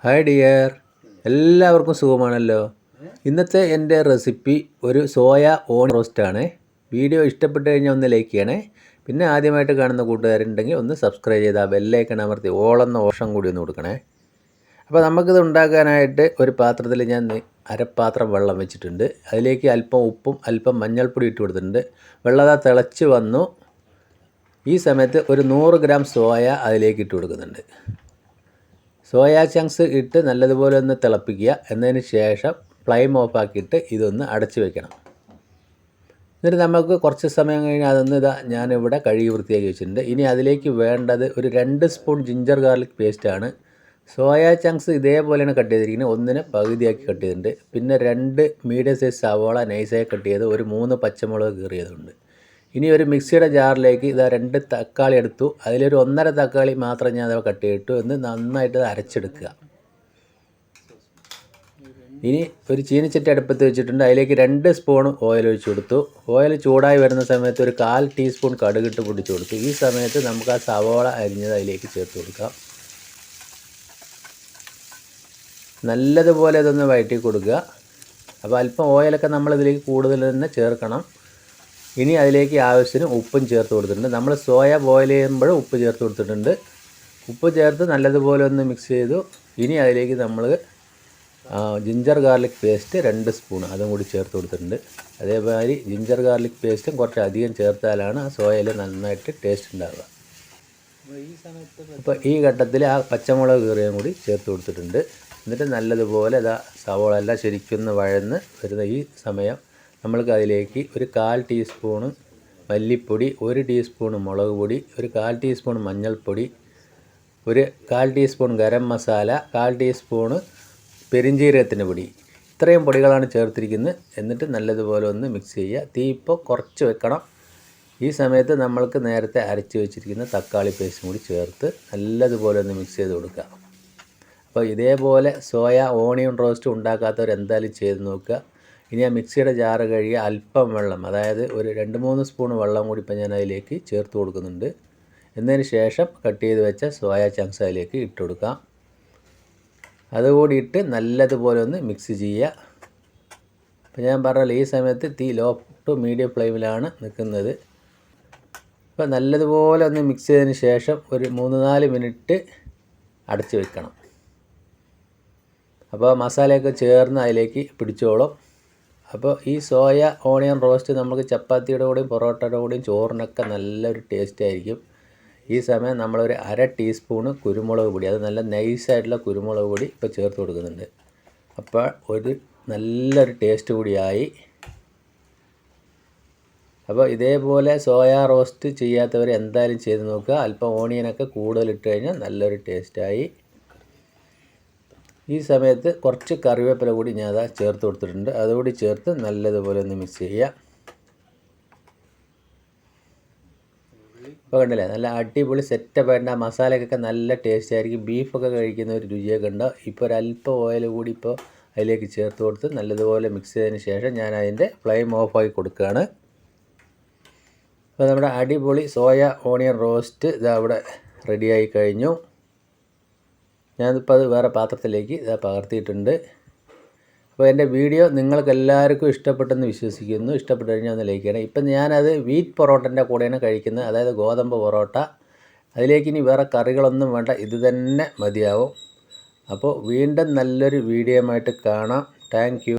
Hi dear, എല്ലാവർക്കും സുഖമാണല്ലോ. ഇന്നത്തെ എൻ്റെ റെസിപ്പി ഒരു സോയ ഓണിയൻ റോസ്റ്റാണ്. വീഡിയോ ഇഷ്ടപ്പെട്ട് കഴിഞ്ഞാൽ ഒന്ന് ലൈക്ക് ചെയ്യണേ. പിന്നെ ആദ്യമായിട്ട് കാണുന്ന കൂട്ടുകാരുണ്ടെങ്കിൽ ഒന്ന് സബ്സ്ക്രൈബ് ചെയ്ത് ആ ബെല്ലൈക്കൺ അമർത്തി ഓളെന്ന ഓപ്ഷൻ കൂടി ഒന്ന് കൊടുക്കണേ. അപ്പോൾ നമുക്കിത് ഉണ്ടാക്കാനായിട്ട് ഒരു പാത്രത്തിൽ ഞാൻ അരപ്പാത്രം വെള്ളം വെച്ചിട്ടുണ്ട്. അതിലേക്ക് അല്പം ഉപ്പും അല്പം മഞ്ഞൾപ്പൊടി ഇട്ട് കൊടുത്തിട്ടുണ്ട്. വെള്ളം തിളച്ച് വന്നു. ഈ സമയത്ത് ഒരു 100 ഗ്രാം സോയ അതിലേക്ക് ഇട്ട് കൊടുക്കുന്നുണ്ട്. സോയാ ചങ്ക്സ് ഇട്ട് നല്ലതുപോലെ ഒന്ന് തിളപ്പിക്കുക. എന്നതിന് ശേഷം ഫ്ലെയിം ഓഫാക്കിയിട്ട് ഇതൊന്ന് അടച്ചു വെക്കണം. എന്നിട്ട് നമുക്ക് കുറച്ച് സമയം കഴിഞ്ഞ് അതൊന്ന് ഞാനിവിടെ കഴുകി വൃത്തിയാക്കി വെച്ചിട്ടുണ്ട്. ഇനി അതിലേക്ക് വേണ്ടത് ഒരു 2 സ്പൂൺ ജിഞ്ചർ ഗാർലിക് പേസ്റ്റാണ്. സോയാ ചങ്ക്സ് ഇതേപോലെയാണ് കട്ട് ചെയ്തിരിക്കുന്നത്. ഒന്നിനെ പകുതിയാക്കി കട്ട് ചെയ്തിട്ടുണ്ട്. പിന്നെ 2 മീഡിയം സൈസ് സവാള നൈസായി കട്ട് ചെയ്ത്, ഒരു 3 പച്ചമുളക് കീറിയതുണ്ട്. ഇനി ഒരു മിക്സിയുടെ ജാറിലേക്ക് 2 തക്കാളി എടുത്തു. അതിലൊരു 1.5 തക്കാളി മാത്രം ഞാൻ അത് കട്ട് ചെയ്തിട്ടു. എന്ന് നന്നായിട്ട് അരച്ചെടുക്കുക. ഇനി ഒരു ചീനിച്ചട്ടി അടുപ്പത്ത് വെച്ചിട്ടുണ്ട്. അതിലേക്ക് 2 സ്പൂൺ ഓയിൽ ഒഴിച്ചു കൊടുത്തു. ഓയിൽ ചൂടായി വരുന്ന സമയത്ത് ഒരു 1/4 ടീസ്പൂൺ കടുകിട്ട് പൊടിച്ചു കൊടുത്തു. ഈ സമയത്ത് നമുക്ക് ആ സവാള അരിഞ്ഞത് അതിലേക്ക് ചേർത്ത് കൊടുക്കാം. നല്ലതുപോലെ ഇതൊന്ന് വഴറ്റി കൊടുക്കുക. അപ്പോൾ അല്പം ഓയിലൊക്കെ നമ്മളിതിലേക്ക് കൂടുതൽ തന്നെ ചേർക്കണം. ഇനി അതിലേക്ക് ആവശ്യത്തിന് ഉപ്പും ചേർത്ത് കൊടുത്തിട്ടുണ്ട്. നമ്മൾ സോയ ബോയിൽ ചെയ്യുമ്പോൾ ഉപ്പ് ചേർത്ത് കൊടുത്തിട്ടുണ്ട്. ഉപ്പ് ചേർത്ത് നല്ലതുപോലെ ഒന്ന് മിക്സ് ചെയ്തു. ഇനി അതിലേക്ക് നമ്മൾ ജിഞ്ചർ ഗാർലിക് പേസ്റ്റ് 2 സ്പൂൺ അതും കൂടി ചേർത്ത് കൊടുത്തിട്ടുണ്ട്. അതേമാതിരി ജിഞ്ചർ ഗാർലിക് പേസ്റ്റും കുറച്ച് അധികം ചേർത്താലാണ് ആ സോയയിൽ നന്നായിട്ട് ടേസ്റ്റ് ഉണ്ടാവുക. അപ്പോൾ ഈ ഘട്ടത്തിൽ ആ പച്ചമുളക് കീറിയും കൂടി ചേർത്ത് കൊടുത്തിട്ടുണ്ട്. എന്നിട്ട് നല്ലതുപോലെ സവോള എല്ലാം ശരിക്കൊന്ന് വഴന്ന് വരുന്ന ഈ സമയം നമ്മൾക്ക് അതിലേക്ക് ഒരു 1/4 ടീസ്പൂണ് മല്ലിപ്പൊടി, 1 ടീസ്പൂൺ മുളക് പൊടി, ഒരു 1/4 ടീസ്പൂൺ മഞ്ഞൾപ്പൊടി, ഒരു 1/4 ടീസ്പൂൺ ഗരം മസാല, 1/4 ടീസ്പൂണ് പെരിഞ്ജീരകത്തിൻ്റെ പൊടി, ഇത്രയും പൊടികളാണ് ചേർത്തിരിക്കുന്നത്. എന്നിട്ട് നല്ലതുപോലെ ഒന്ന് മിക്സ് ചെയ്യുക. തീ ഇപ്പോൾ കുറച്ച് വെക്കണം. ഈ സമയത്ത് നമ്മൾക്ക് നേരത്തെ അരച്ച് വെച്ചിരിക്കുന്ന തക്കാളി പേസ്റ്റും കൂടി ചേർത്ത് നല്ലതുപോലെ ഒന്ന് മിക്സ് ചെയ്ത് കൊടുക്കുക. അപ്പോൾ ഇതേപോലെ സോയ ഓണിയൻ റോസ്റ്റ് ഉണ്ടാക്കാത്തവർ എന്തായാലും ചെയ്ത് നോക്കുക. ഇനി ആ മിക്സിയുടെ ജാറ് കഴുകി അല്പം വെള്ളം, അതായത് ഒരു 2-3 സ്പൂൺ വെള്ളം കൂടി ഇപ്പം ഞാൻ അതിലേക്ക് ചേർത്ത് കൊടുക്കുന്നുണ്ട്. എന്നതിന് ശേഷം കട്ട് ചെയ്ത് വെച്ച സോയ ചങ്ക്സ് അതിലേക്ക് ഇട്ട് കൊടുക്കാം. അതുകൂടി ഇട്ട് നല്ലതുപോലെ ഒന്ന് മിക്സ് ചെയ്യുക. അപ്പോൾ ഞാൻ പറഞ്ഞല്ലോ, ഈ സമയത്ത് തീ ലോ ടു മീഡിയം ഫ്ലെയിമിലാണ് നിൽക്കുന്നത്. അപ്പോൾ നല്ലതുപോലെ ഒന്ന് മിക്സ് ചെയ്തതിന് ശേഷം ഒരു 3-4 മിനിറ്റ് അടച്ച് വെക്കണം. അപ്പോൾ മസാലയൊക്കെ ചേർന്ന് അതിലേക്ക് പിടിച്ചോളും. അപ്പോൾ ഈ സോയ ഓണിയൻ റോസ്റ്റ് നമുക്ക് ചപ്പാത്തിയുടെ കൂടെയും പൊറോട്ടയുടെ കൂടെയും ചോറിനൊക്കെ നല്ലൊരു ടേസ്റ്റ് ആയിരിക്കും. ഈ സമയം നമ്മളൊരു 1/2 ടീസ്പൂണ് കുരുമുളക് പൊടി, അത് നല്ല നൈസായിട്ടുള്ള കുരുമുളക് പൊടി ഇപ്പോൾ ചേർത്ത് കൊടുക്കുന്നുണ്ട്. അപ്പോൾ ഒരു നല്ലൊരു ടേസ്റ്റ് കൂടിയായി. അപ്പോൾ ഇതേപോലെ സോയ റോസ്റ്റ് ചെയ്യാത്തവർ എന്തായാലും ചെയ്ത് നോക്കുക. അല്പം ഓണിയനൊക്കെ കൂടുതൽ ഇട്ട് കഴിഞ്ഞാൽ നല്ലൊരു ടേസ്റ്റായി. ഈ സമയത്ത് കുറച്ച് കറിവേപ്പില കൂടി ഞാൻ ചേർത്ത് കൊടുത്തിട്ടുണ്ട്. അതുകൂടി ചേർത്ത് നല്ലതുപോലെ ഒന്ന് മിക്സ് ചെയ്യുക. ഇപ്പോൾ കണ്ടില്ലേ, നല്ല അടിപൊളി സെറ്റപ്പായിട്ട് ആ മസാലയൊക്കെ നല്ല ടേസ്റ്റ് ആയിരിക്കും. ബീഫൊക്കെ കഴിക്കുന്ന ഒരു രുചിയൊക്കെ ഉണ്ടാവും. ഇപ്പോൾ ഒരല്പം ഓയിൽ കൂടി ഇപ്പോൾ അതിലേക്ക് ചേർത്ത് കൊടുത്ത് നല്ലതുപോലെ മിക്സ് ചെയ്തതിന് ശേഷം ഞാൻ അതിൻ്റെ ഫ്ലെയിം ഓഫാക്കി കൊടുക്കുകയാണ്. അപ്പോൾ നമ്മുടെ അടിപൊളി സോയ ഓണിയൻ റോസ്റ്റ് അവിടെ റെഡിയായി കഴിഞ്ഞു. ഞാനിപ്പോൾ അത് വേറെ പാത്രത്തിലേക്ക് പകർത്തിയിട്ടുണ്ട്. അപ്പോൾ എൻ്റെ വീഡിയോ നിങ്ങൾക്ക് എല്ലാവർക്കും ഇഷ്ടപ്പെട്ടെന്ന് വിശ്വസിക്കുന്നു. ഇഷ്ടപ്പെട്ട് കഴിഞ്ഞാൽ ഒന്ന് ലൈക്ക് ചെയ്യണം. ഇപ്പം ഞാനത് വീറ്റ് പൊറോട്ടൻ്റെ കൂടെയാണ് കഴിക്കുന്നത്, അതായത് ഗോതമ്പ് പൊറോട്ട. അതിലേക്ക് ഇനി വേറെ കറികളൊന്നും വേണ്ട, ഇത് തന്നെ മതിയാവും. അപ്പോൾ വീണ്ടും നല്ലൊരു വീഡിയോ ആയിട്ട് കാണാം. Thank you.